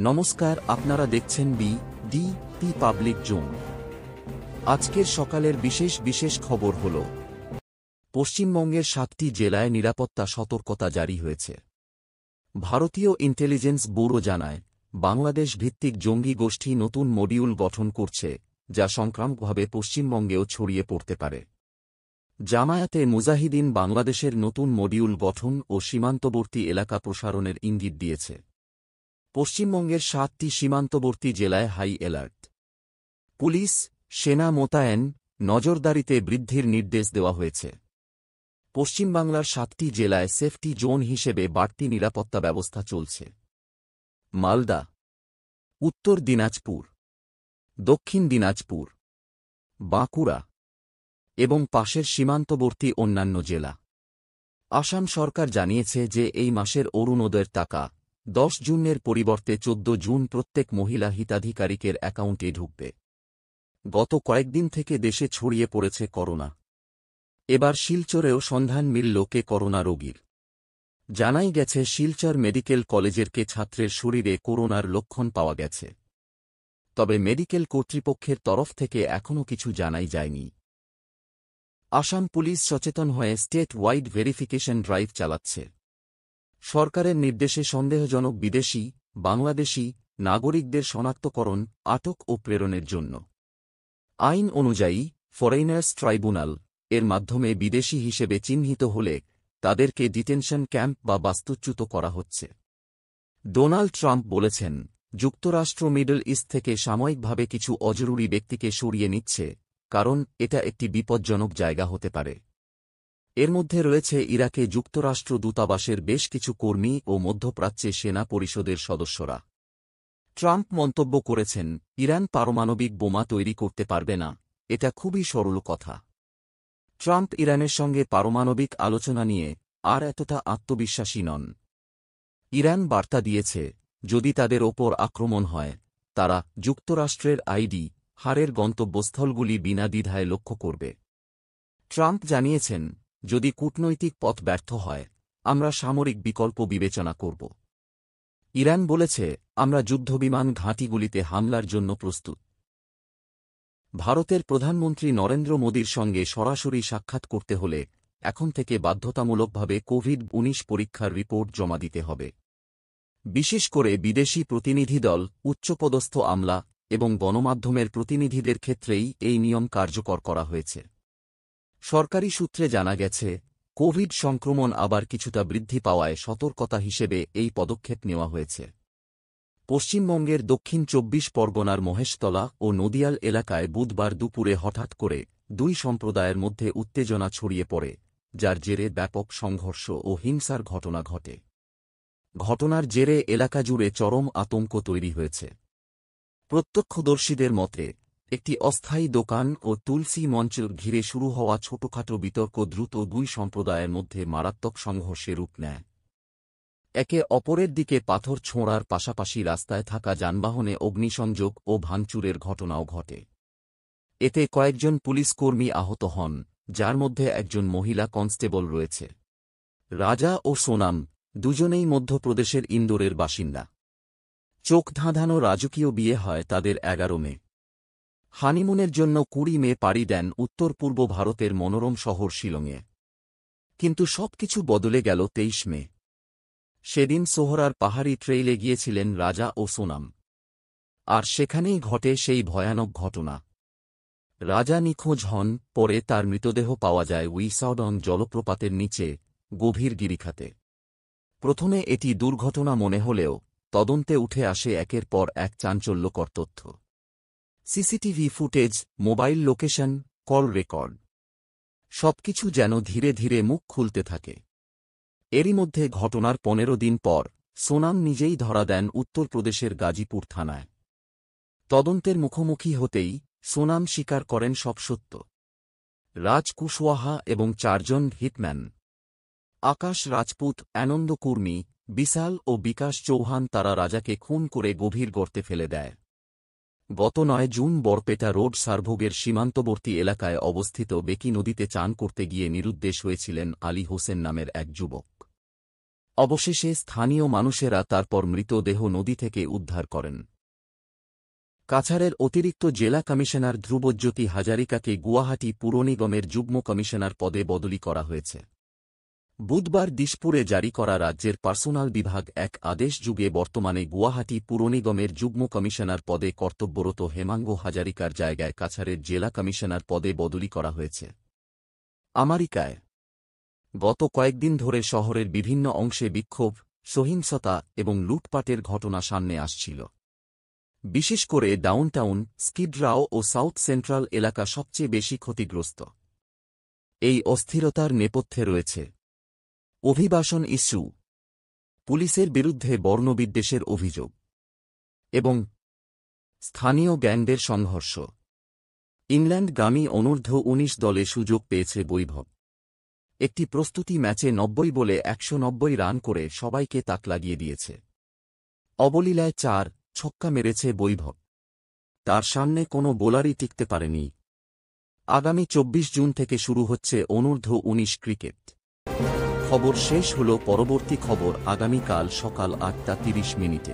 নমস্কার, আপনারা দেখছেন ডি পাবলিক জোন। আজকের সকালের বিশেষ খবর হল, পশ্চিমবঙ্গের 7টি জেলায় নিরাপত্তা সতর্কতা জারি হয়েছে। ভারতীয় ইন্টেলিজেন্স ব্যুরো জানায়, বাংলাদেশ ভিত্তিক জঙ্গি গোষ্ঠী নতুন মডিউল গঠন করছে, যা সংক্রামকভাবে পশ্চিমবঙ্গেও ছড়িয়ে পড়তে পারে। জামায়াতে মুজাহিদিন বাংলাদেশের নতুন মডিউল গঠন ও সীমান্তবর্তী এলাকা প্রসারণের ইঙ্গিত দিয়েছে। পশ্চিমবঙ্গের 7টি সীমান্তবর্তী জেলায় হাই অ্যালার্ট। পুলিশ, সেনা মোতায়েন, নজরদারিতে বৃদ্ধির নির্দেশ দেওয়া হয়েছে। পশ্চিমবাংলার 7টি জেলায় সেফটি জোন হিসেবে বাড়তি নিরাপত্তা ব্যবস্থা চলছে। মালদা, উত্তর দিনাজপুর, দক্ষিণ দিনাজপুর, বাঁকুড়া এবং পাশের সীমান্তবর্তী অন্যান্য জেলা। আসাম সরকার জানিয়েছে যে এই মাসের অরুণোদয়ের টাকা 10 জুনের পরিবর্তে 14 জুন প্রত্যেক মহিলা হিতাধিকারীকের অ্যাকাউন্টে ঢুকবে। গত কয়েকদিন থেকে দেশে ছড়িয়ে পড়েছে করোনা। এবার শিলচরেও সন্ধান মিলল কে করোনা রোগীর। জানাই গেছে, শিলচর মেডিকেল কলেজের কে ছাত্রের শরীরে করোনার লক্ষণ পাওয়া গেছে। তবে মেডিকেল কর্তৃপক্ষের তরফ থেকে এখনও কিছু জানাই যায়নি। আসাম পুলিশ সচেতন হয়ে স্টেট ওয়াইড ভেরিফিকেশন ড্রাইভ চালাচ্ছে। সরকারের নির্দেশে সন্দেহজনক বিদেশি, বাংলাদেশি নাগরিকদের শনাক্তকরণ, আটক ও প্রেরণের জন্য আইন অনুযায়ী ফরেইনার্স ট্রাইব্যুনাল এর মাধ্যমে বিদেশি হিসেবে চিহ্নিত হলে তাদেরকে ডিটেনশন ক্যাম্প বা বাস্তুচ্যুত করা হচ্ছে। ডোনাল্ড ট্রাম্প বলেছেন, যুক্তরাষ্ট্র মিডল ইস্ট থেকে সাময়িকভাবে কিছু অজরুরি ব্যক্তিকে সরিয়ে নিচ্ছে, কারণ এটা একটি বিপজ্জনক জায়গা হতে পারে। এর মধ্যে রয়েছে ইরাকে যুক্তরাষ্ট্র দূতাবাসের বেশ কিছু কর্মী ও মধ্যপ্রাচ্যে সেনা পরিষদের সদস্যরা। ট্রাম্প মন্তব্য করেছেন, ইরান পারমাণবিক বোমা তৈরি করতে পারবে না, এটা খুবই সরল কথা। ট্রাম্প ইরানের সঙ্গে পারমাণবিক আলোচনা নিয়ে আর এতটা আত্মবিশ্বাসী নন। ইরান বার্তা দিয়েছে, যদি তাদের ওপর আক্রমণ হয়, তারা যুক্তরাষ্ট্রের হারের গন্তব্যস্থলগুলি বিনা দ্বিধায় লক্ষ্য করবে। ট্রাম্প জানিয়েছেন, যদি কূটনৈতিক পথ ব্যর্থ হয়, আমরা সামরিক বিকল্প বিবেচনা করব। ইরান বলেছে, আমরা যুদ্ধবিমান ঘাঁটিগুলিতে হামলার জন্য প্রস্তুত। ভারতের প্রধানমন্ত্রী নরেন্দ্র মোদীর সঙ্গে সরাসরি সাক্ষাৎ করতে হলে এখন থেকে বাধ্যতামূলকভাবে কোভিড-19 পরীক্ষার রিপোর্ট জমা দিতে হবে। বিশেষ করে বিদেশি প্রতিনিধি দল, উচ্চপদস্থ আমলা এবং গণমাধ্যমের প্রতিনিধিদের ক্ষেত্রেই এই নিয়ম কার্যকর করা হয়েছে। সরকারি সূত্রে জানা গেছে, কোভিড সংক্রমণ আবার কিছুটা বৃদ্ধি পাওয়ায় সতর্কতা হিসেবে এই পদক্ষেপ নেওয়া হয়েছে। পশ্চিমবঙ্গের দক্ষিণ 24 পরগনার মহেশতলা ও নদিয়াল এলাকায় বুধবার দুপুরে হঠাৎ করে দুই সম্প্রদায়ের মধ্যে উত্তেজনা ছড়িয়ে পড়ে, যার জেরে ব্যাপক সংঘর্ষ ও হিংসার ঘটনা ঘটে। ঘটনার জেরে এলাকা জুড়ে চরম আতঙ্ক তৈরি হয়েছে। প্রত্যক্ষদর্শীদের মতে, একটি অস্থায়ী দোকান ও তুলসী মঞ্চ ঘিরে শুরু হওয়া ছোটখাটো বিতর্ক দ্রুত দুই সম্প্রদায়ের মধ্যে মারাত্মক সংঘর্ষে রূপ নেয়। একে অপরের দিকে পাথর ছোঁড়ার পাশাপাশি রাস্তায় থাকা যানবাহনে অগ্নিসংযোগ ও ভাঙচুরের ঘটনাও ঘটে। এতে কয়েকজন পুলিশকর্মী আহত হন, যার মধ্যে একজন মহিলা কনস্টেবল রয়েছে। রাজা ও সোনাম দুজনেই মধ্যপ্রদেশের ইন্দোরের বাসিন্দা। চোখ ধাঁধানো রাজকীয় বিয়ে হয় তাদের 11 মে। হানিমুনের জন্য 20 মে পাড়ি দেন উত্তর পূর্ব ভারতের মনোরম শহর শিলংয়ে। কিন্তু সবকিছু বদলে গেল 23 মে। সেদিন সোহরার পাহাড়ি ট্রেইলে গিয়েছিলেন রাজা ও সোনাম। আর সেখানেই ঘটে সেই ভয়ানক ঘটনা। রাজা নিখোঁজ হন, পরে তার মৃতদেহ পাওয়া যায় উইসাওডং জলপ্রপাতের নিচে গভীর গিরিখাতে। প্রথমে এটি দুর্ঘটনা মনে হলেও তদন্তে উঠে আসে একের পর এক চাঞ্চল্যকর তথ্য। CCTV footage, mobile location, call record, সবকিছু যেন ধীরে ধীরে মুখ খুলতে থাকে। এরই মধ্যে ঘটনার 15 দিন পর সোনাম নিজেই ধরা দেন উত্তরপ্রদেশের গাজীপুর থানায়। তদন্তের মুখোমুখি হতেই সোনাম স্বীকার করেন সব সত্য। রাজ কুশওয়াহা এবং 4 জন হিটম্যান, আকাশ রাজপুত, আনন্দ কুর্মী, বিশাল ও বিকাশ চৌহান, তারা রাজাকে খুন করে গভীর গর্তে ফেলে দেয়। গত 9 জুন বরপেটা রোড সারভোগের সীমান্তবর্তী এলাকায় অবস্থিত বেকি নদীতে চান করতে গিয়ে নিরুদ্দেশ হয়েছিলেন আলী হোসেন নামের এক যুবক। অবশেষে স্থানীয় মানুষেরা তারপর মৃতদেহ নদী থেকে উদ্ধার করেন। কাছাড়ের অতিরিক্ত জেলা কমিশনার ধ্রুবজ্যোতি হাজারিকাকে গুয়াহাটি পুর নিগমের যুগ্ম কমিশনার পদে বদলি করা হয়েছে। বুধবার দিশপুরে জারি করা রাজ্যের পার্সোনাল বিভাগ এক আদেশ যুগে বর্তমানে গুয়াহাটি পুর নিগমের যুগ্ম কমিশনার পদে কর্তব্যরত হেমাঙ্গ হাজারিকার জায়গায় কাছাড়ের জেলা কমিশনার পদে বদলি করা হয়েছে। আমেরিকায় গত কয়েকদিন ধরে শহরের বিভিন্ন অংশে বিক্ষোভ, সহিংসতা এবং লুটপাটের ঘটনা সামনে আসছিল। বিশেষ করে ডাউনটাউন, স্কিড রাও ও সাউথ সেন্ট্রাল এলাকা সবচেয়ে বেশি ক্ষতিগ্রস্ত। এই অস্থিরতার নেপথ্যে রয়েছে অভিবাসন ইস্যু, পুলিশের বিরুদ্ধে বর্ণবিদ্বেষের অভিযোগ এবং স্থানীয় গ্যাংদের সংঘর্ষ। ইংল্যান্ডগামী অনূর্ধ্ব-19 দলে সুযোগ পেয়েছে বৈভব। একটি প্রস্তুতি ম্যাচে 90 বলে 190 রান করে সবাইকে তাক লাগিয়ে দিয়েছে। অবলীলায় 4 ছক্কা মেরেছে বৈভব। তার সামনে কোনো বোলারই টিকতে পারেনি। আগামী 24 জুন থেকে শুরু হচ্ছে অনূর্ধ্ব-19 ক্রিকেট। খবর শেষ হল। পরবর্তী খবর আগামীকাল সকাল 8টা 30 মিনিটে।